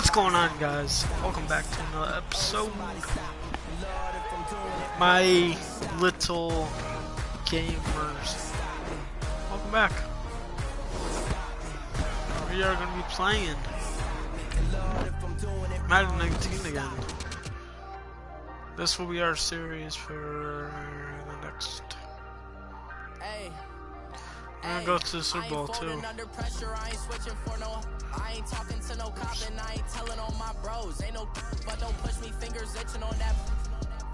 What's going on, guys? Welcome back to another episode. My little gamers. Welcome back. We are going to be playing Madden 19 again. This will be our series for the next. I'm gonna go to the Super Bowl too. I ain't talking to no cop and I ain't telling on my bros. Ain't no but don't push me, fingers itching on that.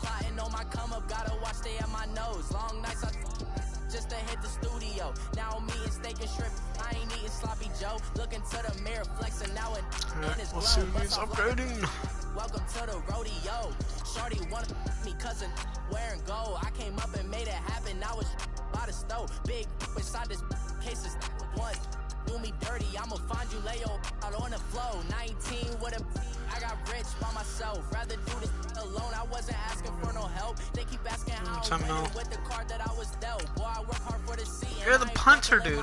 Plotting on my come up, gotta watch stay at my nose. Long nights I just to hit the studio. Now I'm eating steak and shrimp. I ain't eating sloppy Joe. Looking to the mirror, flexing now and his glow. Series upgrading. Welcome to the rodeo. Shorty wanted me cousin wearing gold. I came up and made it happen. Now it's by the stove. Big inside this cases one. Do me dirty, I'ma find you Leo out on the flow. 19 with a I got rich by myself. Rather do this alone. I wasn't asking for no help. They keep asking how I went with the card that I was dealt. Boy, I work hard for the scene. You're the punter, dude.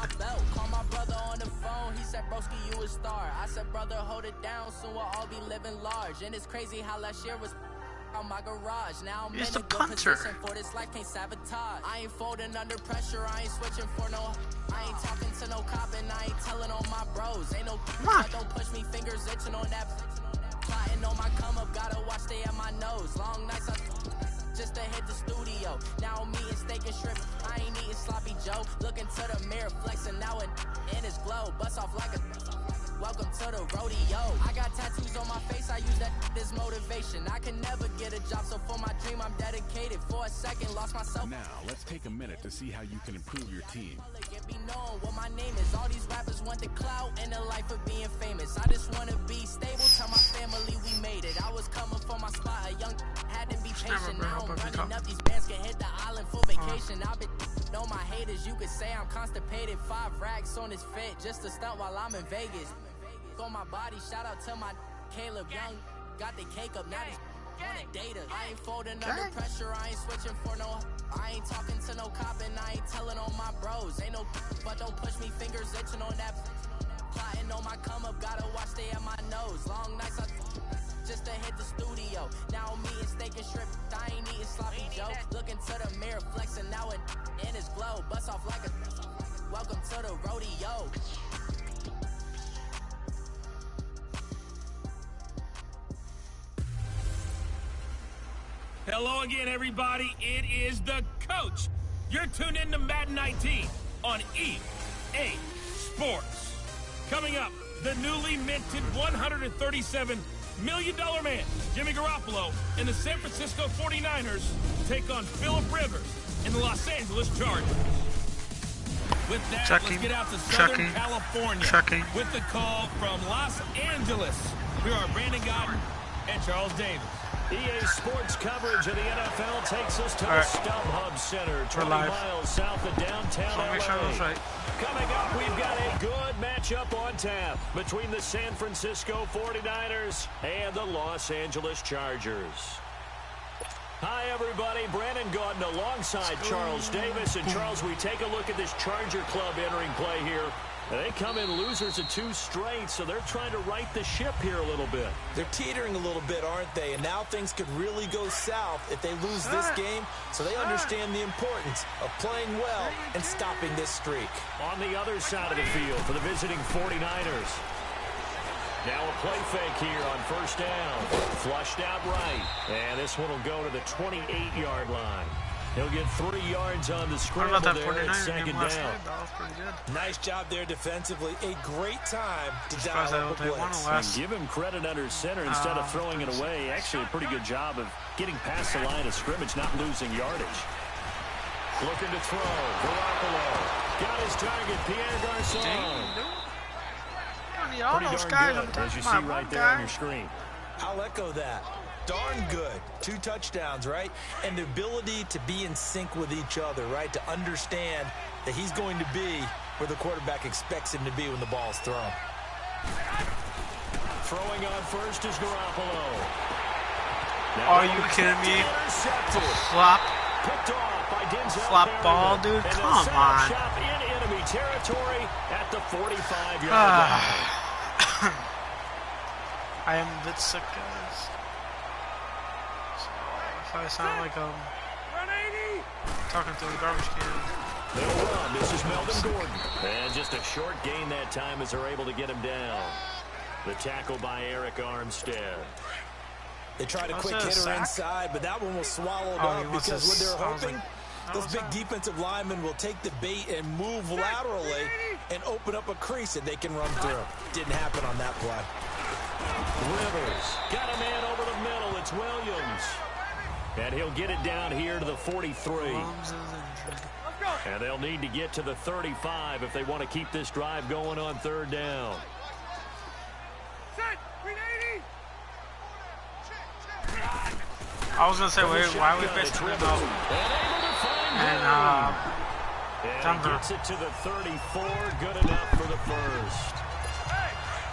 Call my brother on the phone. He said, broski, you a star. I said, brother, hold it down. Soon we'll all be living large. And it's crazy how last year was on my garage. Now I'm in a good position for this life, can't sabotage. I ain't folding under pressure, I ain't switching for no. I ain't talking to no cop and I ain't telling on my bros. Ain't no but don't push me, fingers itching on that. Plotting on my come up, gotta watch stay at my nose. Long nights I just to hit the studio. Now I'm eating steak and shrimp. I ain't eating sloppy Joe. Looking to the mirror, flexing now and in his glow. Bust off like a welcome to the rodeo. I got tattoos on my face, I use that as motivation. I can never get a job, so for my dream I'm dedicated. For a second, lost myself. Now, let's take a minute to see how you can improve your team. Be known what my name is. All these rappers want the clout and the life of being famous. I just want to be stable, tell my family we made it. I was coming for my spot, a young had to be patient. Now I'm running up, these bands can hit the island for vacation. I've been know my haters, you could say I'm constipated. 5 racks on his fit, just to stunt while I'm in Vegas. On my body, shout out to my Caleb Young. Got the cake up, now he's on a data. I ain't folding under pressure, I ain't switching for no. I ain't talking to no cop and I ain't telling on my bros. Ain't no but don't push me, fingers itching on that. Plotting on my come up, gotta watch stay at my nose. Long nights I just to hit the studio. Now I'm eating steak and shrimp. I ain't eating sloppy Joe. Looking to the mirror, flexing now and in his glow. Bust off like a welcome to the rodeo. Hello again, everybody. It is the coach. You're tuned in to Madden 19 on EA Sports. Coming up, the newly minted $137 million man, Jimmy Garoppolo, and the San Francisco 49ers take on Phillip Rivers and the Los Angeles Chargers. With that, let's get out to Southern California with the call from Los Angeles. We are Brandon Godden and Charles Davis. EA Sports coverage of the NFL takes us to the StubHub Center, 20 miles south of downtown LA. Coming up, we've got a good matchup on tap between the San Francisco 49ers and the Los Angeles Chargers. Hi, everybody. Brandon Gaudin alongside Charles Davis. And, Charles, we take a look at this Charger club entering play here. They come in losers of 2 straight, so they're trying to right the ship here a little bit. They're teetering a little bit, aren't they? And now things could really go south if they lose this game, so they understand the importance of playing well and stopping this streak. On the other side of the field for the visiting 49ers. Now a play fake here on first down. Flushed out right. And this one will go to the 28-yard line. He'll get 3 yards on the scramble there at second down. Nice job there defensively. A great time to dial up the blitz. And give him credit under center instead of throwing it away. Actually, a pretty good job of getting past the line of scrimmage, not losing yardage. Looking to throw. Garoppolo got his target, Pierre Garçon. Pretty darn good, as you see right there on your screen. I'll echo that. Darn good. 2 touchdowns, right? And the ability to be in sync with each other, right? To understand that he's going to be where the quarterback expects him to be when the ball's thrown. Throwing on first is Garoppolo. Are you kidding me? Flop ball, dude. Come on. In enemy territory at the 45-yard line. I am a bit sick, guys. So if I sound like I'm talking to a garbage can. They'll run. This is Melvin Gordon. And just a short gain that time as they're able to get him down. The tackle by Eric Armstead. They tried a quick hitter inside, but that one was swallowed up because what they're hoping, those big defensive linemen will take the bait and move laterally and open up a crease that they can run through. Didn't happen on that play. Rivers got a man over the middle. It's Williams. And he'll get it down here to the 43. And they'll need to get to the 35 if they want to keep this drive going on third down. I was going to say, wait, why are we basically about and Denver gets it to the 34, good enough for the first.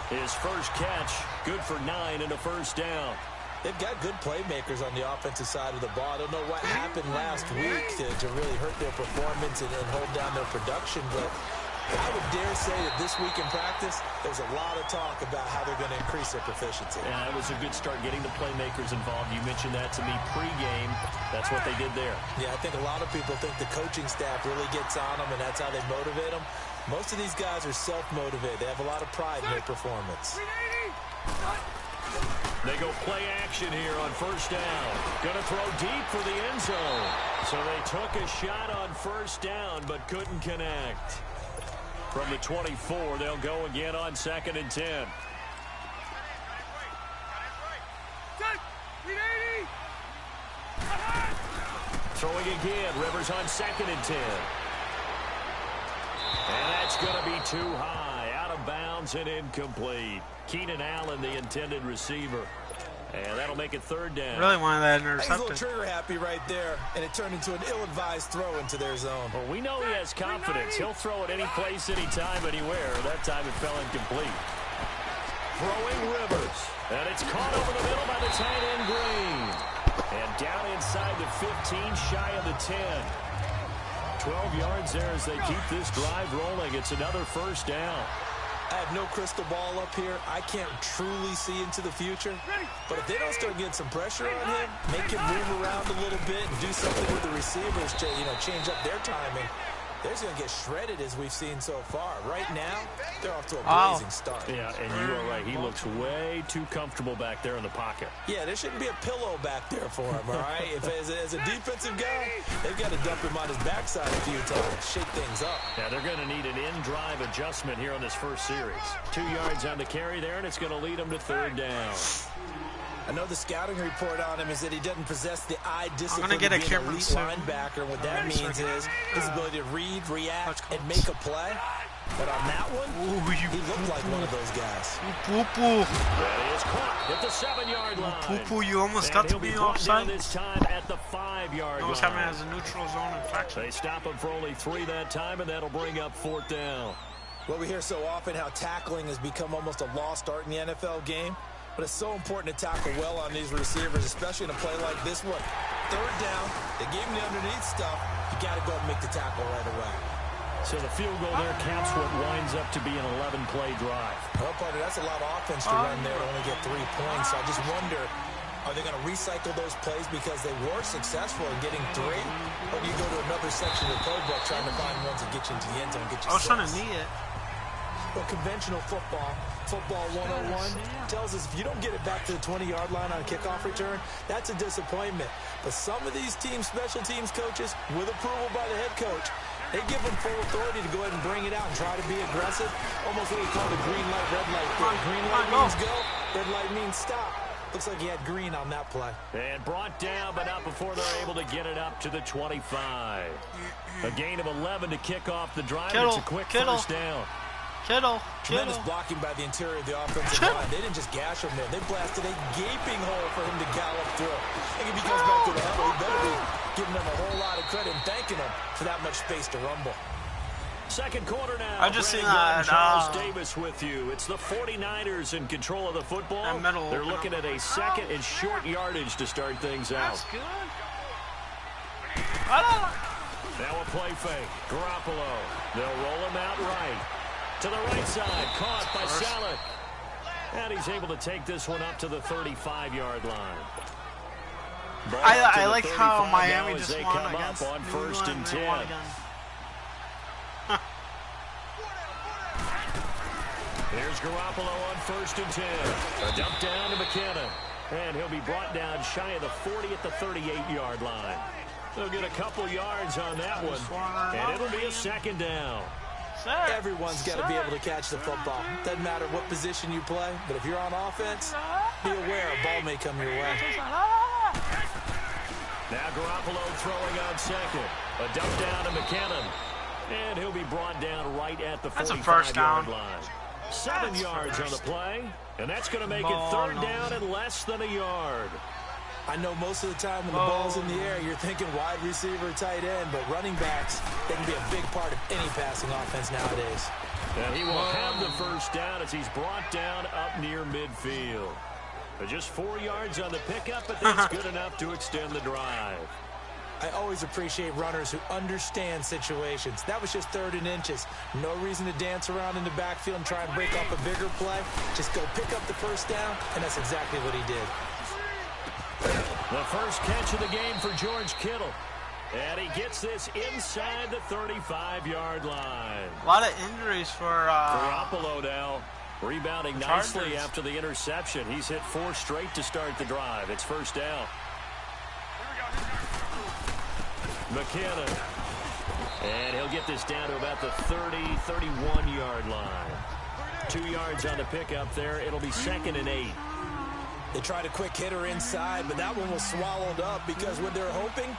His first catch, good for 9 and a first down. They've got good playmakers on the offensive side of the ball. I don't know what happened last week to really hurt their performance and hold down their production, but I would dare say that this week in practice, there's a lot of talk about how they're going to increase their proficiency. Yeah, it was a good start getting the playmakers involved. You mentioned that to me pregame. That's what they did there. Yeah, I think a lot of people think the coaching staff really gets on them, and that's how they motivate them. Most of these guys are self-motivated. They have a lot of pride in their performance. They go play action here on first down. Going to throw deep for the end zone. So they took a shot on first down, but couldn't connect. From the 24, they'll go again on 2nd and 10. Throwing again. Rivers on 2nd and 10. And that's going to be too high. Out of bounds and incomplete. Keenan Allen, the intended receiver. And that'll make it third down. Really wanted that intercepted. He's a little trigger happy right there, and it turned into an ill-advised throw into their zone. Well, we know he has confidence. He'll throw it any place, anytime, anywhere. That time it fell incomplete. Throwing Rivers. And it's caught over the middle by the tight end Green. And down inside the 15, shy of the 10. 12 yards there as they keep this drive rolling. It's another first down. I have no crystal ball up here. I can't truly see into the future. But if they don't start getting some pressure on him, make him move around a little bit and do something with the receivers to, change up their timing, they're just going to get shredded as we've seen so far. Right now, they're off to a blazing start. Yeah, and you are right. He looks way too comfortable back there in the pocket. Yeah, there shouldn't be a pillow back there for him, all right? If as a defensive guy, they've got to dump him on his backside a few times, shake things up. Yeah, they're going to need an in-drive adjustment here on this first series. 2 yards on the carry there, and it's going to lead them to third down. I know the scouting report on him is that he doesn't possess the eye discipline to get to a be an elite linebacker. What that means is his ability to read, react, and make a play. But on that one, he looked like one of those guys. That is caught at the 7-yard line. You almost got to be offside. This time at the 5-yard line. Almost having it as a neutral zone infraction. They stop him for only 3 that time, and that'll bring up 4th down. Well, we hear so often how tackling has become almost a lost art in the NFL game. But it's so important to tackle well on these receivers, especially in a play like this one. Third down, they gave him the underneath stuff. You got to go and make the tackle right away. So the field goal there caps what winds up to be an 11-play drive. Well, partner, that's a lot of offense to run there to only get 3 points. So I just wonder, are they going to recycle those plays because they were successful in getting 3? Or do you go to another section of the playbook trying to find ones that get you into the end zone and get you 6? I was trying to knee it. Well, conventional football 101 tells us if you don't get it back to the 20-yard line on a kickoff return, that's a disappointment. But some of these teams, special teams coaches, with approval by the head coach, they give them full authority to go ahead and bring it out and try to be aggressive. Almost what we call the green light, red light thing. Green light means go, red light means stop. Looks like he had green on that play. And brought down, but not before they're able to get it up to the 25. A gain of 11 to kick off the drive. It's a quick first down. Tremendous blocking by the interior of the offensive line. They didn't just gash him there. They blasted a gaping hole for him to gallop through. I think if he comes back to the huddle, he better be giving them a whole lot of credit and thanking them for that much space to rumble. Second quarter now. I just seen Charles Davis with you. It's the 49ers in control of the football. They're looking at a second and short yardage to start things out. That's good. Now a play fake. Garoppolo. They'll roll him out right. To the right side, caught by Salek. And he's able to take this one up to the 35-yard line. I like how Miami just won against on first and 10. Here's Garoppolo on first and 10. A dump down to McKinnon. And he'll be brought down shy of the 40 at the 38-yard line. They'll get a couple yards on that one. And it'll be a second down. Everyone's got to be able to catch the football. Doesn't matter what position you play, but if you're on offense, be aware a ball may come your way. Now Garoppolo throwing on second. A dump down to McKinnon. And he'll be brought down right at the 45-yard line. 7 yards on the play. And that's going to make it third down and less than a yard. I know most of the time when the ball's in the air, you're thinking wide receiver, tight end, but running backs, they can be a big part of any passing offense nowadays. And he will have the first down as he's brought down up near midfield. But just 4 yards on the pickup, but that's good enough to extend the drive. I always appreciate runners who understand situations. That was just 3rd and inches. No reason to dance around in the backfield and try and break off a bigger play. Just go pick up the first down, and that's exactly what he did. The first catch of the game for George Kittle. And he gets this inside the 35-yard line. A lot of injuries for Garoppolo now rebounding nicely after the interception. He's hit 4 straight to start the drive. It's first down. McKinnon. And he'll get this down to about the 31-yard line. 2 yards on the pickup there. It'll be 2nd and 8. They tried a quick hitter inside, but that one was swallowed up because what they're hoping,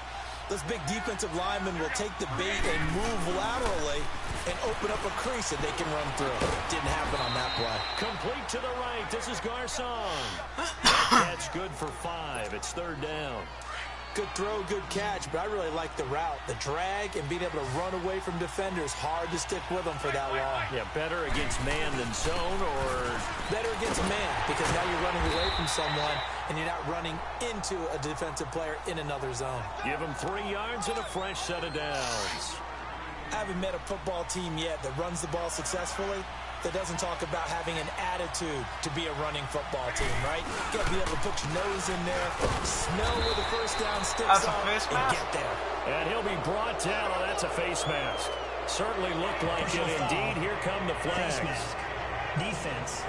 those big defensive linemen will take the bait and move laterally and open up a crease that they can run through. Didn't happen on that play. Complete to the right. This is Garcon. That's good for 5. It's third down. Good throw, good catch, but I really like the route. The drag and being able to run away from defenders, hard to stick with them for that long. Yeah, better against man than zone, or better against man, because now you're running away from someone and you're not running into a defensive player in another zone. Give him 3 yards and a fresh set of downs. I haven't met a football team yet that runs the ball successfully that doesn't talk about having an attitude to be a running football team, right? You got to be able to put your nose in there, smell where the first down sticks off, and get there. And he'll be brought down. Oh, that's a face mask. Certainly looked like it. Indeed, here come the flags. Face mask. Defense.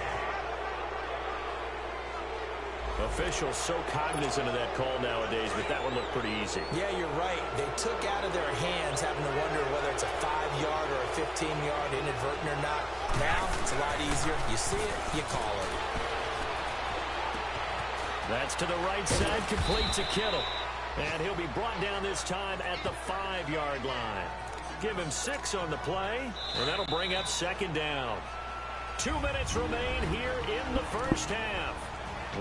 Officials so cognizant of that call nowadays, but that one looked pretty easy. Yeah, you're right. They took out of their hands having to wonder whether it's a 5-yard or a 15-yard inadvertent or not. Now, it's a lot easier. You see it, you call it. That's to the right side, complete to Kittle. And he'll be brought down this time at the 5-yard line. Give him 6 on the play, and that'll bring up second down. 2 minutes remain here in the first half.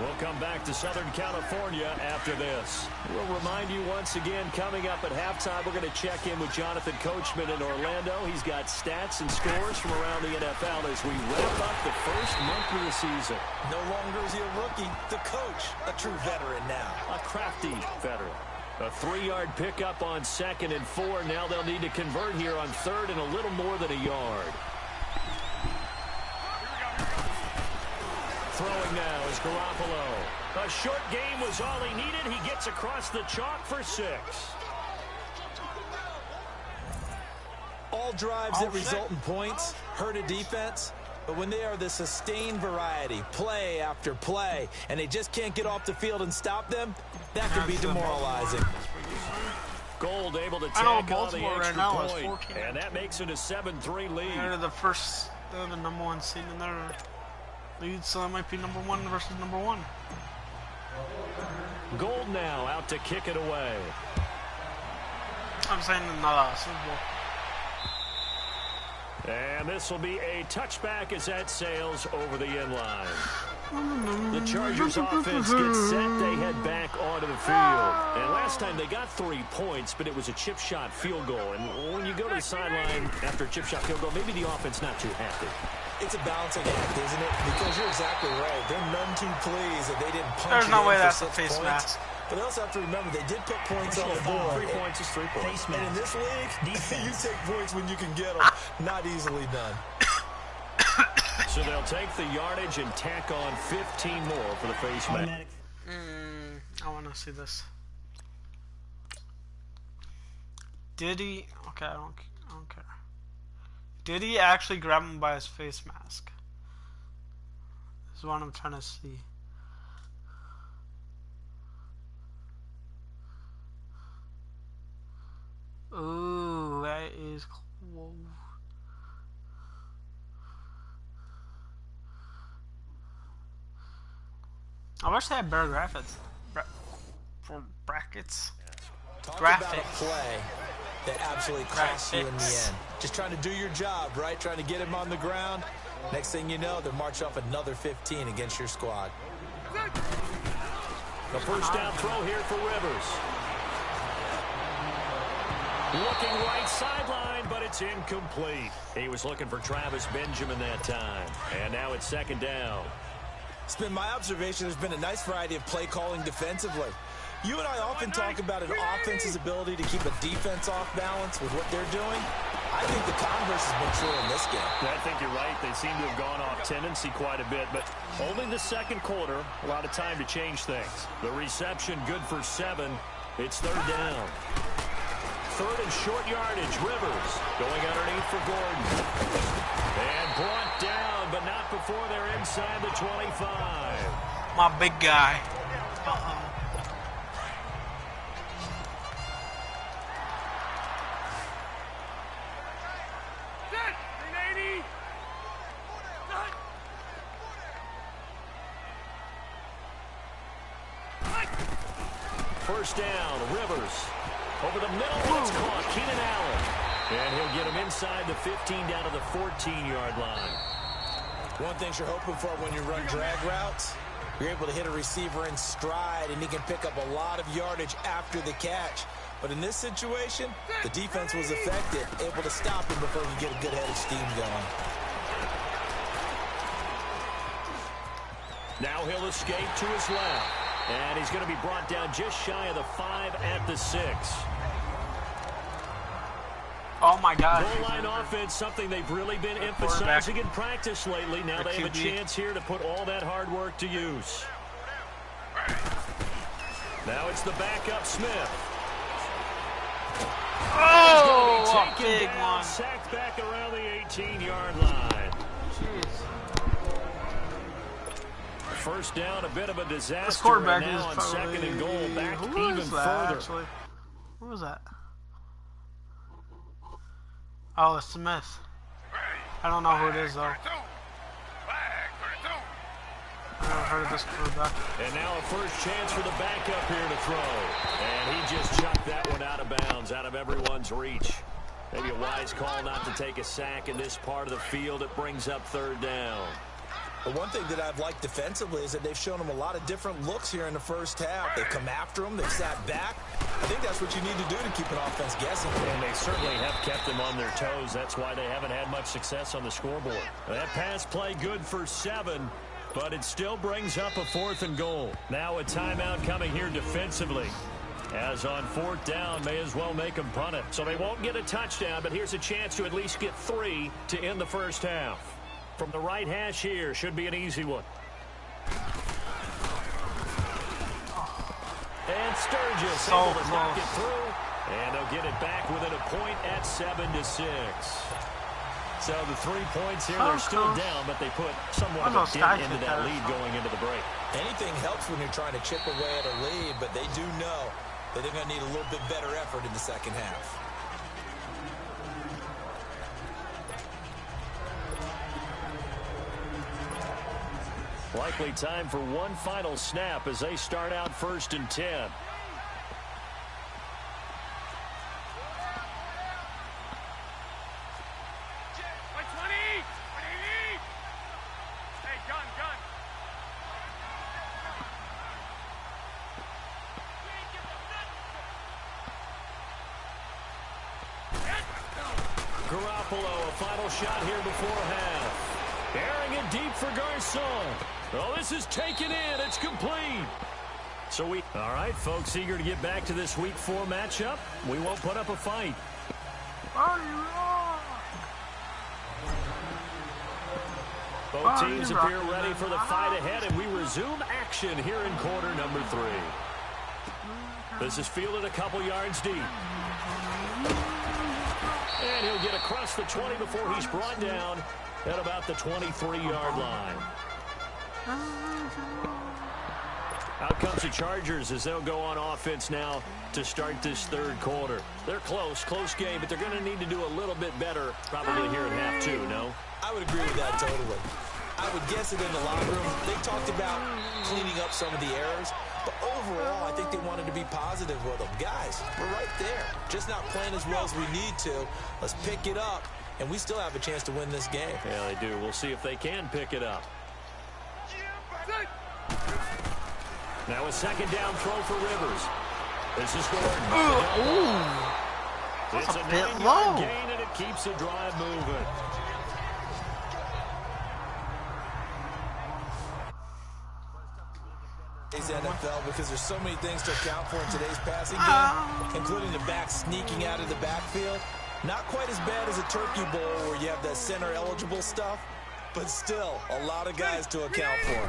We'll come back to Southern California after this. We'll remind you once again, coming up at halftime, we're going to check in with Jonathan Coachman in Orlando. He's got stats and scores from around the NFL as we wrap up the first month of the season. No longer is he a rookie, the coach, a true veteran now. A crafty veteran. A 3-yard pickup on 2nd and 4. Now they'll need to convert here on 3rd and a little more than a yard. Throwing now is Garoppolo. A short game was all he needed. He gets across the chalk for 6. All drives that result in points hurt a defense, but when they are the sustained variety, play after play, and they just can't get off the field and stop them, that can be demoralizing. Gold able to tack on the extra point, and that makes it a 7-3 lead. They're the number 1 seed in their lead, so that might be number 1 versus number 1. Gold now out to kick it away. I'm saying not a Super Bowl. And this will be a touchback as that sails over the end line. The Chargers offense gets set. They head back onto the field. And last time they got 3 points, but it was a chip shot field goal. And when you go to the sideline after a chip shot field goal, maybe the offense not too happy. It's a balancing act, isn't it? Because you're exactly right. They're none too pleased that they didn't punch There's no way that's a 6 face points. mask. But they also have to remember they did put points on the board. 3 points is 3 points. And in this league, you take points when you can get them. Not easily done. So they'll take the yardage and tack on 15 more for the face mask. I want to see this. Did he? Okay, I don't care. Did he actually grab him by his face mask? This is what I'm trying to see. Ooh, that is close. I wish they had better graphics. For brackets. Talk about a play that absolutely costs you in the end. Just trying to do your job, right? Trying to get him on the ground. Next thing you know, they'll march off another 15 against your squad. The first down throw here for Rivers. Looking right sideline, but it's incomplete. He was looking for Travis Benjamin that time. And now it's second down. It's been my observation there's been a nice variety of play calling defensively. You and I often talk about an offense's ability to keep a defense off balance with what they're doing. I think the converse has been true in this game. I think you're right. They seem to have gone off tendency quite a bit, but only the second quarter, a lot of time to change things. The reception good for 7. It's third down. Third and short yardage. Rivers going underneath for Gordon. And brought down, but not before they're inside the 25. My big guy. First down, Rivers. Over the middle, it's caught. Keenan Allen. And he'll get him inside the 15 down to the 14-yard line. One thing you're hoping for when you run drag routes, you're able to hit a receiver in stride, and he can pick up a lot of yardage after the catch. But in this situation, the defense was effective, able to stop him before he could get a good head of steam going. Now he'll escape to his left. And he's going to be brought down just shy of the 5 at the 6. Oh, my God. Goal line offense, something they've really been emphasizing in practice lately. Now they have a chance here to put all that hard work to use. Now it's the backup, Smith. Oh, a big one. Sacked back around the 18-yard line. Jeez. First down, a bit of a disaster. The quarterback and now is on second and goal, back even further. Actually? Who was that? Oh, it's Smith. I don't know who it is, though. I never heard of this quarterback. And now a first chance for the backup here to throw. And he just chucked that one out of bounds, out of everyone's reach. Maybe a wise call not to take a sack in this part of the field. It brings up third down. But one thing that I've liked defensively is that they've shown them a lot of different looks here in the first half. They've come after them. They've sat back. I think that's what you need to do to keep an offense guessing. And they certainly have kept them on their toes. That's why they haven't had much success on the scoreboard. That pass play good for 7, but it still brings up a 4th and goal. Now a timeout coming here defensively. As on 4th down, may as well make them punt it. So they won't get a touchdown, but here's a chance to at least get 3 to end the first half. From the right hash here, should be an easy one. And Sturgis able to knock it through. And they'll get it back within a point at 7-6. So the 3 points here, they're still down, but they put somewhat of a dent into that lead going into the break. Anything helps when you're trying to chip away at a lead, but they do know that they're going to need a little bit better effort in the second half. Likely time for one final snap as they start out 1st and 10. Garoppolo, a final shot here before half. Airing it deep for Garcon. Oh, this is taken in. It's complete. So all right, folks, eager to get back to this Week 4 matchup. We won't put up a fight. Both teams appear ready for the fight ahead, and we resume action here in quarter number 3. This is fielded a couple yards deep. And he'll get across the 20 before he's brought down at about the 23-yard line. Out comes the Chargers as they'll go on offense now to start this third quarter. They're close game, but they're going to need to do a little bit better probably here at half 2, no? I would agree with that totally. I would guess it in the locker room. They talked about cleaning up some of the errors, but overall, I think they wanted to be positive with them. Guys, we're right there. Just not playing as well as we need to. Let's pick it up, and we still have a chance to win this game. Yeah, they do. We'll see if they can pick it up. Now a second down throw for Rivers. This is Gordon. That's it's a a bit 9-yard low. gain, and it keeps the drive moving. NFL, because there's so many things to account for in today's passing game, including the back sneaking out of the backfield. Not quite as bad as a turkey bowl where you have that center eligible stuff, but still a lot of guys to account for.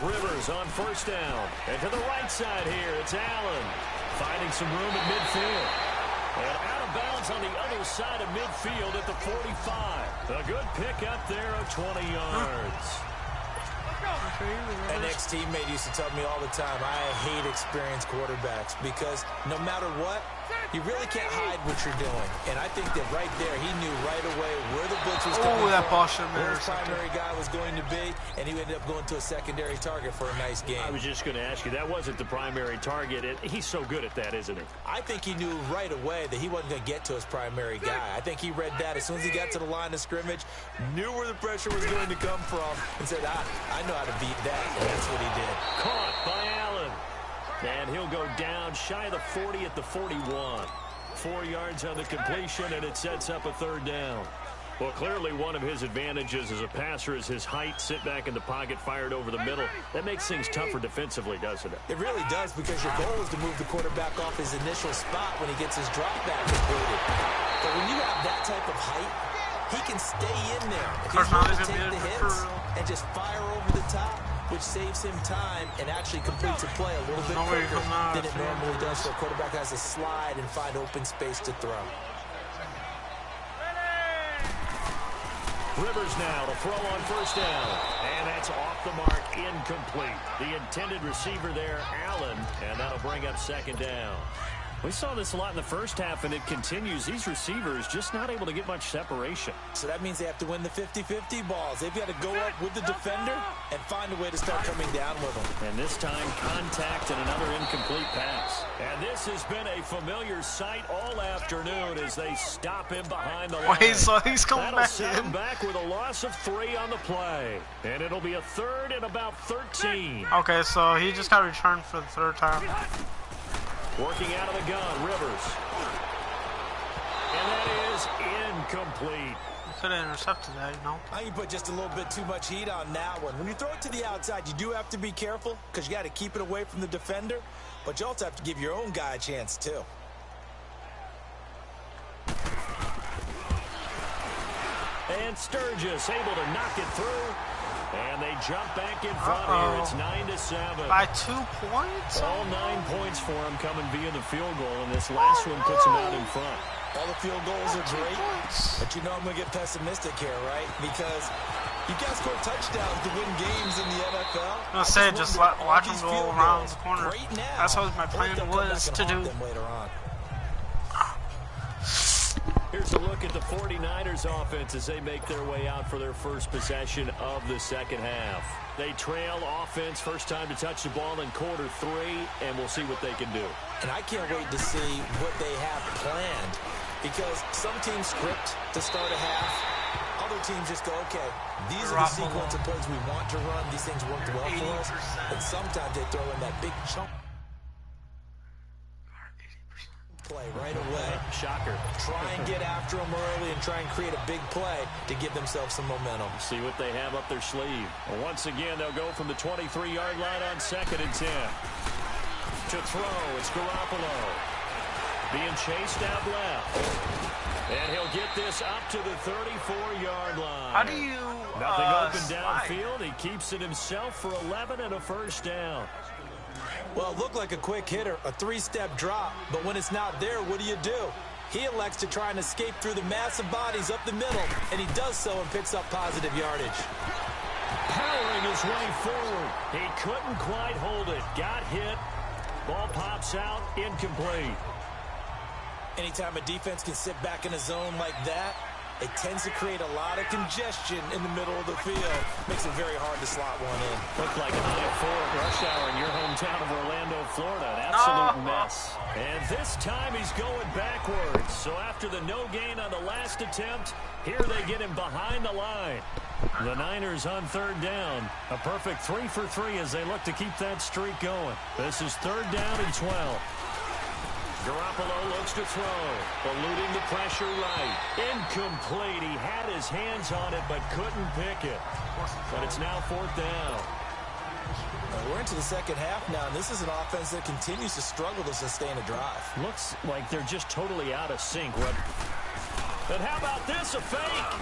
Rivers on first down. And to the right side here, it's Allen. Finding some room at midfield. And out of bounds on the other side of midfield at the 45. A good pick up there of 20 yards. An ex-teammate used to tell me all the time, I hate experienced quarterbacks because no matter what, you really can't hide what you're doing. And I think that right there, he knew right away where the blitz was coming from, where his primary guy was going to be, and he ended up going to a secondary target for a nice game. I was just going to ask you, that wasn't the primary target. He's so good at that, isn't he? I think he knew right away that he wasn't going to get to his primary guy. I think he read that as soon as he got to the line of scrimmage, knew where the pressure was going to come from, and said, I know how to beat that, and that's what he did. Caught by Allen. And he'll go down shy of the 40 at the 41. 4 yards on the completion, and it sets up a third down. Well, clearly one of his advantages as a passer is his height, sit back in the pocket, fired over the middle. That makes things tougher defensively, doesn't it? It really does, because your goal is to move the quarterback off his initial spot when he gets his drop back completed. But when you have that type of height, he can stay in there. If he's willing to take the hits and just fire over the top, which saves him time and actually completes a play a little bit quicker than it normally does. So a quarterback has to slide and find open space to throw. Rivers now to throw on first down. And that's off the mark, incomplete. The intended receiver there, Allen, and that'll bring up second down. We saw this a lot in the first half, and it continues. These receivers just not able to get much separation. So that means they have to win the 50-50 balls. They've got to go up with the defender and find a way to start coming down with them. And this time, contact and another incomplete pass. And this has been a familiar sight all afternoon as they stop him behind the line. Wait, so he's coming That'll back set him in? back with a loss of 3 on the play. And it'll be a third and about 13. Okay, so he just got returned for the third time. Working out of the gun, Rivers. And that is incomplete. You could have intercepted that, you know. I think you put just a little bit too much heat on that one. When you throw it to the outside, you do have to be careful because you got to keep it away from the defender, but you also have to give your own guy a chance too. And Sturgis able to knock it through. And they jump back in front here. It's 9-7. By 2 points? All 9 points for him coming via the field goal, and this last one puts him out in front. All the field goals are great, but you know I'm going to get pessimistic here, right? Because you guys score touchdowns to win games in the NFL. I'm going to say, just watch him go around the corner. Right now, that's what my plan was to do. Later on. Here's a look at the 49ers offense as they make their way out for their first possession of the second half. They trail offense, first time to touch the ball in quarter 3, and we'll see what they can do. And I can't wait to see what they have planned, because some teams script to start a half. Other teams just go, okay, these are the sequence of plays we want to run. These things worked well for us. And sometimes they throw in that big chunk play right away. Shocker. Try and get after them early and try and create a big play to give themselves some momentum. See what they have up their sleeve. Well, once again, they'll go from the 23-yard line on 2nd and 10. To throw, it's Garoppolo. being chased out left. And he'll get this up to the 34-yard line. How do you Nothing open slide? downfield. He keeps it himself for 11 and a first down. Well, it looked like a quick hitter, a three-step drop, but when it's not there, what do? He elects to try and escape through the massive bodies up the middle, and he does so and picks up positive yardage. Powering his way forward. He couldn't quite hold it. Got hit. Ball pops out, incomplete. Anytime a defense can sit back in a zone like that, it tends to create a lot of congestion in the middle of the field. Makes it very hard to slot one in. Looked like a high four rush hour in your hometown of Orlando, Florida. An absolute mess. And this time he's going backwards. So after the no gain on the last attempt, here they get him behind the line. The Niners on third down. A perfect 3 for 3 as they look to keep that streak going. This is third down and 12. Garoppolo looks to throw, eluding the pressure right. Incomplete. He had his hands on it, but couldn't pick it. But it's now fourth down. We're into the second half now, and this is an offense that continues to struggle to sustain a drive. Looks like they're just totally out of sync. And how about this, a fake?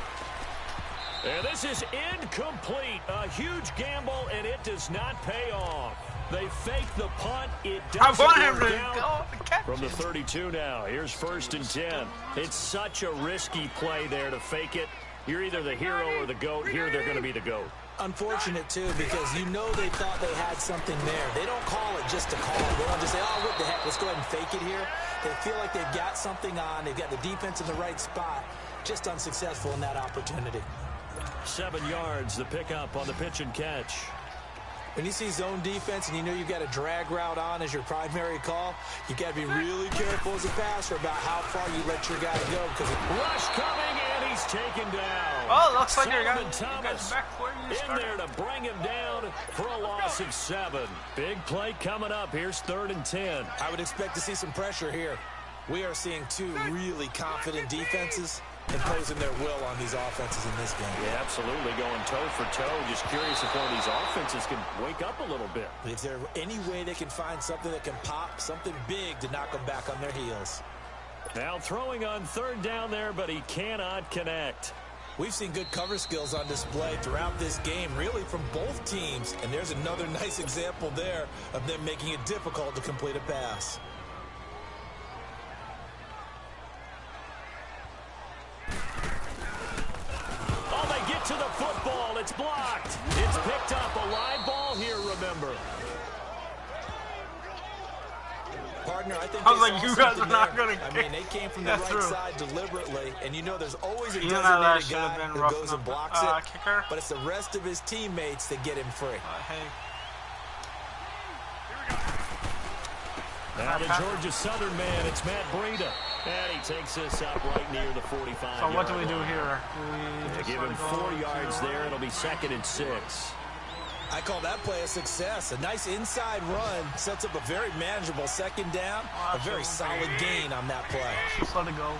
And this is incomplete. A huge gamble, and it does not pay off. They fake the punt. It doesn't work out. From the 32 now, here's first and 10. It's such a risky play there to fake it. You're either the hero or the GOAT. Here they're going to be the GOAT. Unfortunate, too, because you know they thought they had something there. They don't call it just to call it. They don't just say, oh, what the heck, let's go ahead and fake it here. They feel like they've got something on. They've got the defense in the right spot. Just unsuccessful in that opportunity. 7 yards, the pickup on the pitch and catch. When you see zone defense and you know you've got a drag route on as your primary call, you got to be really careful as a passer about how far you let your guy go. Rush coming, and he's taken down. Oh, looks like you Solomon got Thomas back where you started. in there to bring him down for a loss of 7. Big play coming up. Here's third and 10. I would expect to see some pressure here. We are seeing two really confident defenses imposing their will on these offenses in this game. Yeah, absolutely, going toe for toe. Just curious if one of these offenses can wake up a little bit. Is there any way they can find something that can pop, something big to knock them back on their heels? Now throwing on third down there, but he cannot connect. We've seen good cover skills on display throughout this game, really from both teams. And there's another nice example there of them making it difficult to complete a pass. Oh, they get to the football. It's blocked. It's picked up. A live ball here, remember. Partner, I think I was like, you guys are not going to kick. I mean, they came from the right side deliberately, and you know there's always a designated guy who goes and blocks it, kicker. but it's the rest of his teammates that get him free. Hey. Now the Georgia Southern man, it's Matt Breida. And he takes this up right near the 45. So what do we do here? We give him 4 yards there. It'll be second and 6. I call that play a success. A nice inside run sets up a very manageable second down. A very solid gain on that play. Just let it go.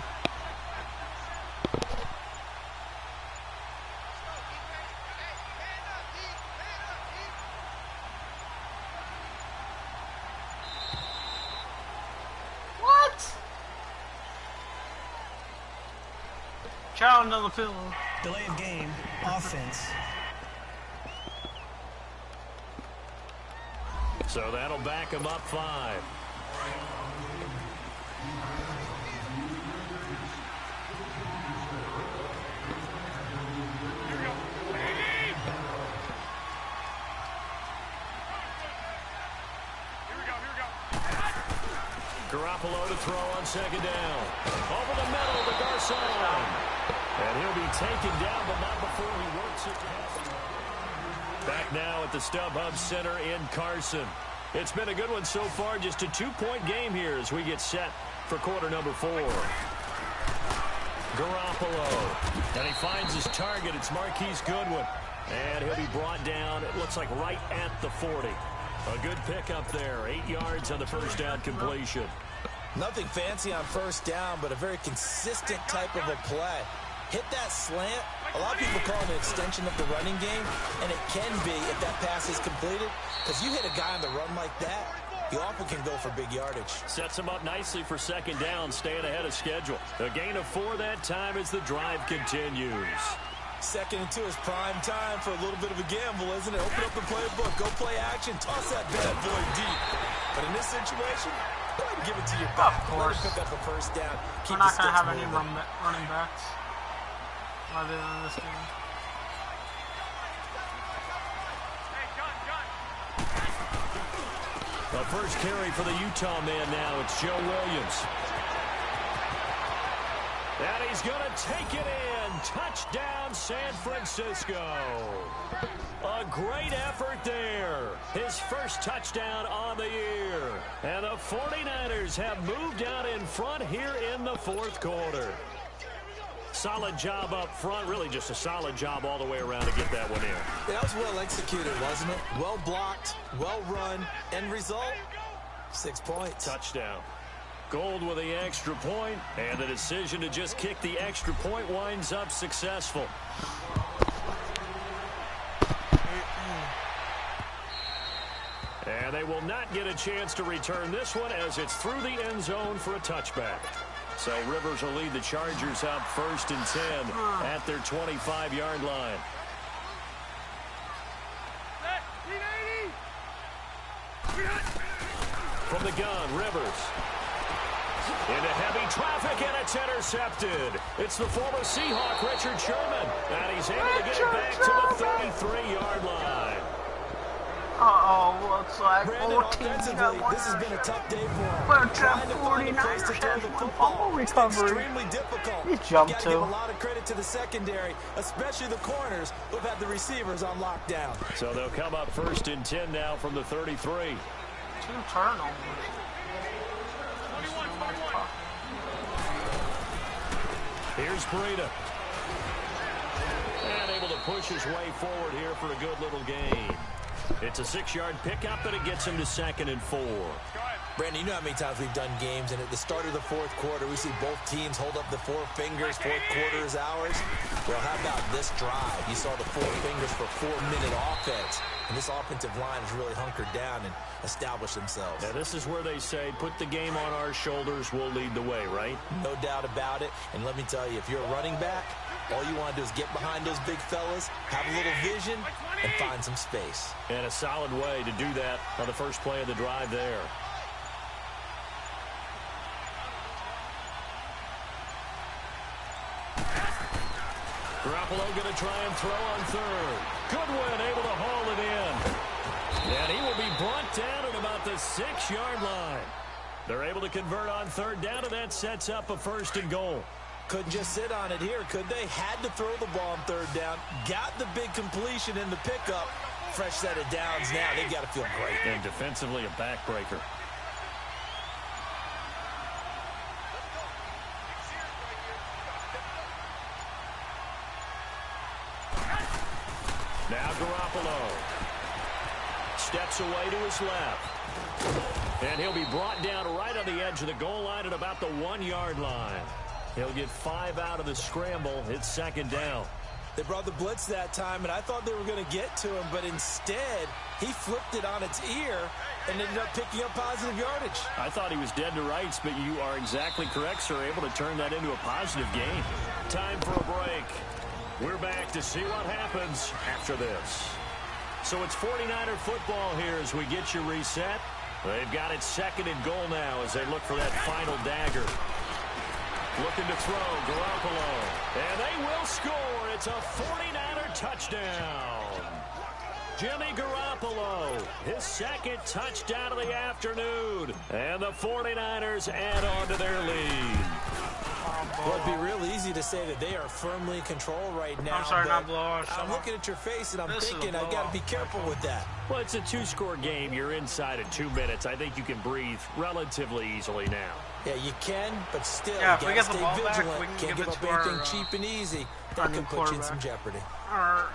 What? Challenge on the field. Delay of game, offense. So that'll back him up 5. Garoppolo to throw on second down. Over the middle to Garcon. And he'll be taken down, but not before he works it. Back now at the StubHub Center in Carson. It's been a good one so far. Just a 2-point game here as we get set for quarter number 4. Garoppolo. And he finds his target. It's Marquise Goodwin. And he'll be brought down, it looks like right at the 40. A good pickup there. 8 yards on the first down completion. Nothing fancy on first down, but a very consistent type of a play. Hit that slant. A lot of people call it an extension of the running game, and it can be if that pass is completed, because you hit a guy on the run like that, he often can go for big yardage. Sets him up nicely for second down, staying ahead of schedule. A gain of 4 that time as the drive continues. 2nd and 2 is prime time for a little bit of a gamble, isn't it? Open up the playbook, go play action, toss that bad boy deep. But in this situation, go ahead and give it to your back. Let him pick up a first down. We're not going to have any running backs other than this game. The first carry for the Utah man now. It's Joe Williams. And he's going to take it in. Touchdown, San Francisco. A great effort there. His first touchdown on the year. And the 49ers have moved out in front here in the 4th quarter. Solid job up front. Really just a solid job all the way around to get that one in. That was well executed, wasn't it? Well blocked, well run. End result, 6 points. Touchdown. Gold with the extra point, and the decision to just kick the extra point winds up successful. And they will not get a chance to return this one as it's through the end zone for a touchback. So Rivers will lead the Chargers up 1st and 10 at their 25-yard line. From the gun, Rivers. Into heavy traffic, and it's intercepted. It's the former Seahawk, Richard Sherman. And he's able to get it back to the 33-yard line. Looks like Brandon, 14. this has been a tough day for him. But Trying to find a place to throw the football. recovery. Extremely difficult. He jumped you gotta give a lot of credit to the secondary, especially the corners who've had the receivers on lockdown. So they'll come up 1st and 10 now from the 33. 2 turnovers. Here's Breida. And able to push his way forward here for a good little gain. It's a 6-yard pickup, and it gets him to 2nd and 4. Brandon, you know how many times we've done games, and at the start of the 4th quarter, we see both teams hold up the 4 fingers, 4th quarter is ours. Well, how about this drive? You saw the 4 fingers for 4-minute offense, and this offensive line has really hunkered down and established themselves. Now, this is where they say, put the game on our shoulders, we'll lead the way, right? No doubt about it, and let me tell you, if you're a running back, all you want to do is get behind those big fellas, have a little vision, and find some space. And a solid way to do that on the first play of the drive there. Garoppolo going to try and throw on 3rd. Goodwin able to haul it in. And he will be brought down at about the 6-yard line. They're able to convert on 3rd down, and that sets up a 1st and goal. Couldn't just sit on it here, could they? Had to throw the ball on 3rd down. Got the big completion in the pickup. Fresh set of downs now. They've got to feel great. And defensively, a backbreaker. Now Garoppolo steps away to his left. And he'll be brought down right on the edge of the goal line at about the 1-yard line. He'll get 5 out of the scramble. It's 2nd down. They brought the blitz that time, and I thought they were going to get to him, but instead, he flipped it on its ear and ended up picking up positive yardage. I thought he was dead to rights, but you are exactly correct, sir. Able to turn that into a positive gain. Time for a break. We're back to see what happens after this. So it's 49er football here as we get you reset. They've got it 2nd and goal now as they look for that final dagger. Looking to throw, Garoppolo. And they will score. It's a 49er touchdown. Jimmy Garoppolo, his 2nd touchdown of the afternoon. And the 49ers add on to their lead. Well, it'd be real easy to say that they are firmly in control right now. I'm sorry, not blowout. I'm looking at your face, and I'm thinking I've got to be careful with that. Well, it's a 2-score game. You're inside in 2 minutes. I think you can breathe relatively easily now. Yeah, you can, but still, yeah, you got to stay vigilant. We can't give up anything cheap and easy. That could put you in some jeopardy. Or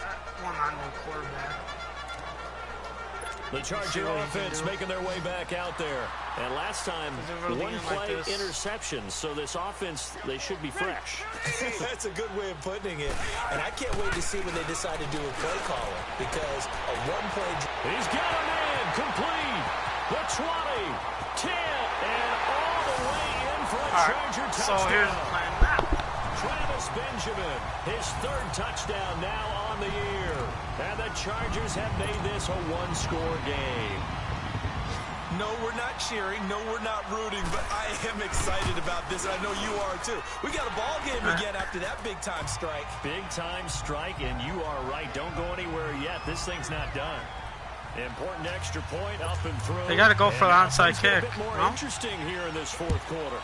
one on new quarterback. The Charger offense making their way back out there. And last time, one-play interceptions. So this offense, they should be fresh. That's a good way of putting it. And I can't wait to see when they decide to do a play caller. Because a one-play... He's got a man complete. The 20, 10, and all the way in for a Charger touchdown. So here's the plan now. Travis Benjamin, his third touchdown now on the year. And the Chargers have made this a one-score game. No, we're not cheering. No, we're not rooting. But I am excited about this. I know you are, too. We got a ball game again after that big-time strike. Big-time strike, and you are right. Don't go anywhere yet. This thing's not done. Important extra point up and through. They got to go for the onside kick. A bit more interesting here in this fourth quarter.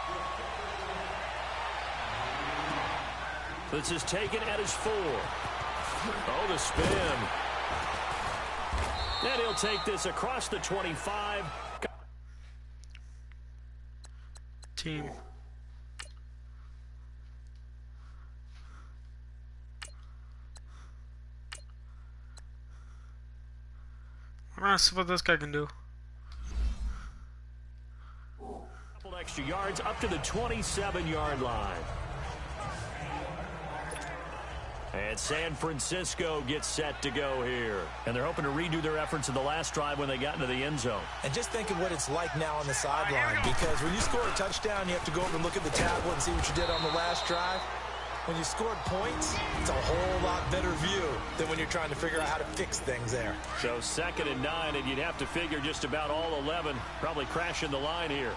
This is taken at his 4. Oh, the spin. And he'll take this across the 25. Team. I'm gonna see what this guy can do. Couple extra yards up to the 27-yard line. And San Francisco gets set to go here. And they're hoping to redo their efforts in the last drive when they got into the end zone. And just think of what it's like now on the sideline. Because when you score a touchdown, you have to go over and look at the tablet and see what you did on the last drive. When you scored points, it's a whole lot better view than when you're trying to figure out how to fix things there. So 2nd and 9, and you'd have to figure just about all 11 probably crashing the line here.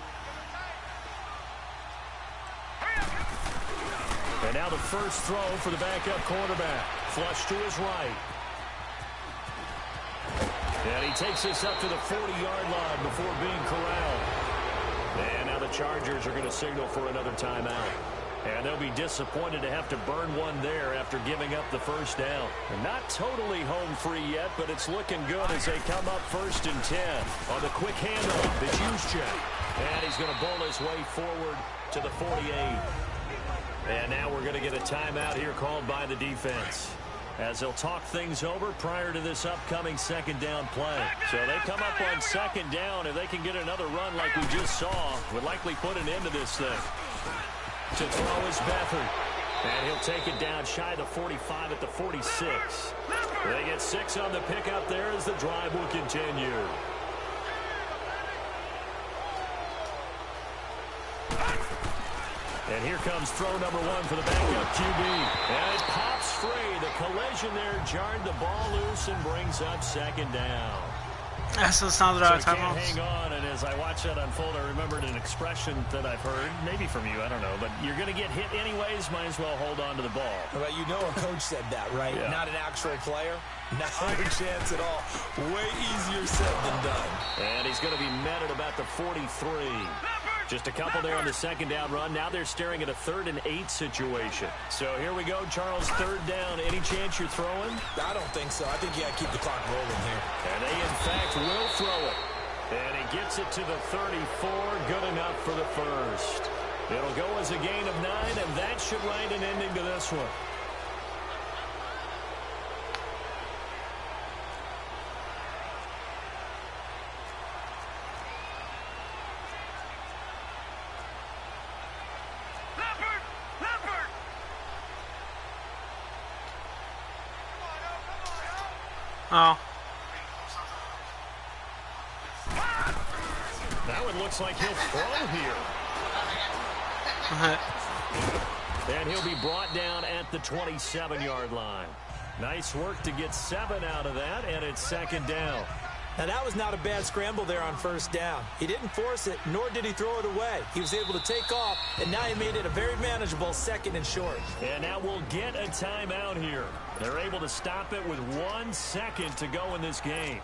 And now the first throw for the backup quarterback. Flush to his right. And he takes this up to the 40-yard line before being corralled. And now the Chargers are going to signal for another timeout. And they'll be disappointed to have to burn one there after giving up the first down. And not totally home free yet, but it's looking good as they come up 1st and 10. On the quick handoff, the Juszczyk. And he's going to bowl his way forward to the 48. And now we're going to get a timeout here called by the defense, as they'll talk things over prior to this upcoming 2nd down play. So they come up on 2nd down. If they can get another run like we just saw, would likely put an end to this thing. To throw is Beathard. And he'll take it down shy of the 45 at the 46. They get 6 on the pickup there as the drive will continue. And here comes throw number 1 for the backup QB. And it pops free. The collision there jarred the ball loose and brings up 2nd down. That's the sound of our timeouts. Hang on, and as I watch that unfold, I remembered an expression that I've heard, maybe from you, I don't know, but you're going to get hit anyways, might as well hold on to the ball. Well, you know a coach said that, right? Yeah. Not an actual player. Not a chance at all. Way easier said than done. And he's going to be met at about the 43. Just a couple there on the 2nd down run. Now they're staring at a 3rd and 8 situation. So here we go, Charles, 3rd down. Any chance you're throwing? I don't think so. I think you got to keep the clock rolling here. And they, in fact, will throw it. And he gets it to the 34. Good enough for the first. It'll go as a gain of 9, and that should write an ending to this one. Oh. Now it looks like he'll throw here. And he'll be brought down at the 27-yard line. Nice work to get 7 out of that, and it's 2nd down. Now, that was not a bad scramble there on 1st down. He didn't force it, nor did he throw it away. He was able to take off, and now he made it a very manageable 2nd and short. And now we'll get a timeout here. They're able to stop it with 1 second to go in this game.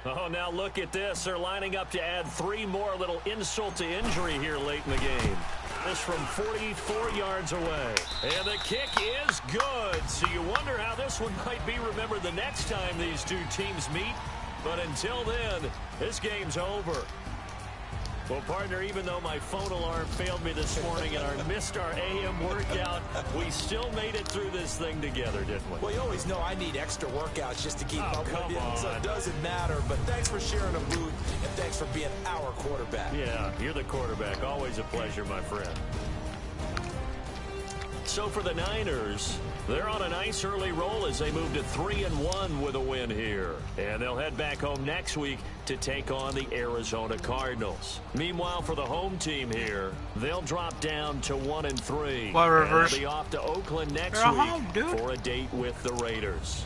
Oh, now look at this. They're lining up to add 3 more, little insult to injury here late in the game. This from 44 yards away. And the kick is good. So you wonder how this one might be remembered the next time these two teams meet. But until then, this game's over. Well, partner, even though my phone alarm failed me this morning and I missed our AM workout, we still made it through this thing together, didn't we? Well, you always know I need extra workouts just to keep up with you, on. so it doesn't matter. But thanks for sharing a booth, and thanks for being our quarterback. Yeah, you're the quarterback. Always a pleasure, my friend. So for the Niners, they're on a nice early roll as they move to 3-1 with a win here. And they'll head back home next week to take on the Arizona Cardinals. Meanwhile, for the home team here, they'll drop down to 1-3. Well, reverse. And they'll be off to Oakland next week for a date with the Raiders.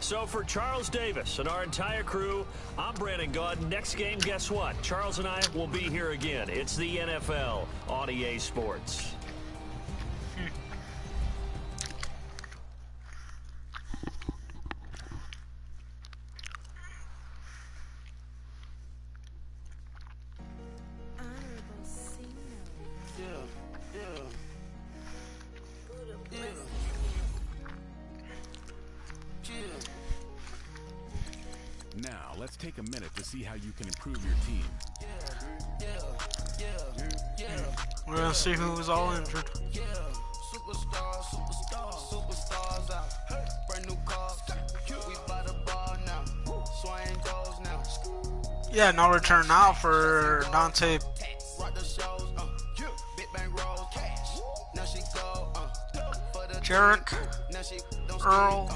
So for Charles Davis and our entire crew, I'm Brandon Gaudin. Next game, guess what? Charles and I will be here again. It's the NFL on EA Sports. Now, let's take a minute to see how you can improve your team. We're gonna see who's all injured. Yeah, no return now for Dante. Jarek, Earl,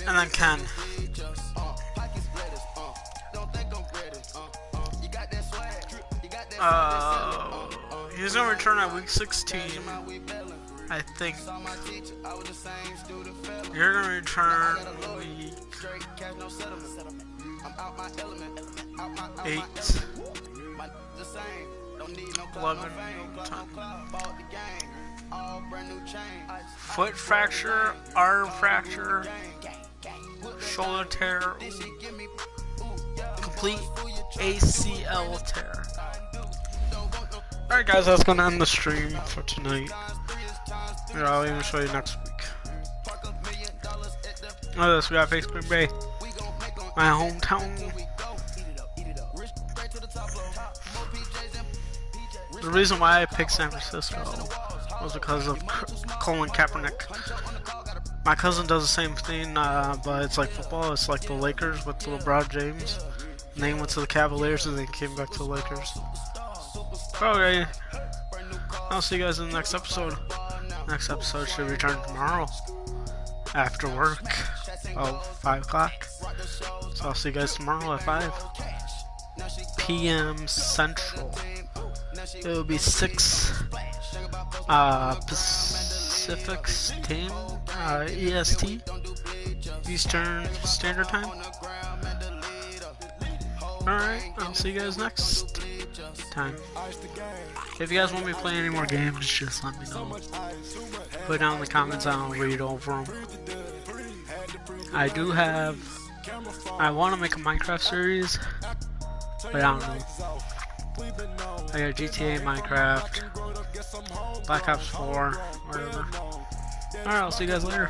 and then Ken. He's gonna return at week 16, I think. You're gonna return week 8, 11, 10. Foot fracture, arm fracture, shoulder tear, complete ACL tear. Alright guys, that's gonna end the stream for tonight. Yeah, I'll even show you next week. Oh, this we got Facebook Bay, my hometown. The reason why I picked San Francisco was because of Colin Kaepernick. My cousin does the same thing, but it's like football. It's like the Lakers with LeBron James. And then he went to the Cavaliers and then came back to the Lakers. Okay, I'll see you guys in the next episode. Next episode should return tomorrow after work, 5 o'clock. So I'll see you guys tomorrow at 5 p.m. Central. It will be 6 Pacific EST, Eastern Standard Time. Alright, I'll see you guys next time. If you guys want me to play any more games, just let me know. Put down in the comments and I'll read over them. I want to make a Minecraft series, but I don't know. I got GTA, Minecraft, Black Ops 4, whatever. Alright, I'll see you guys later.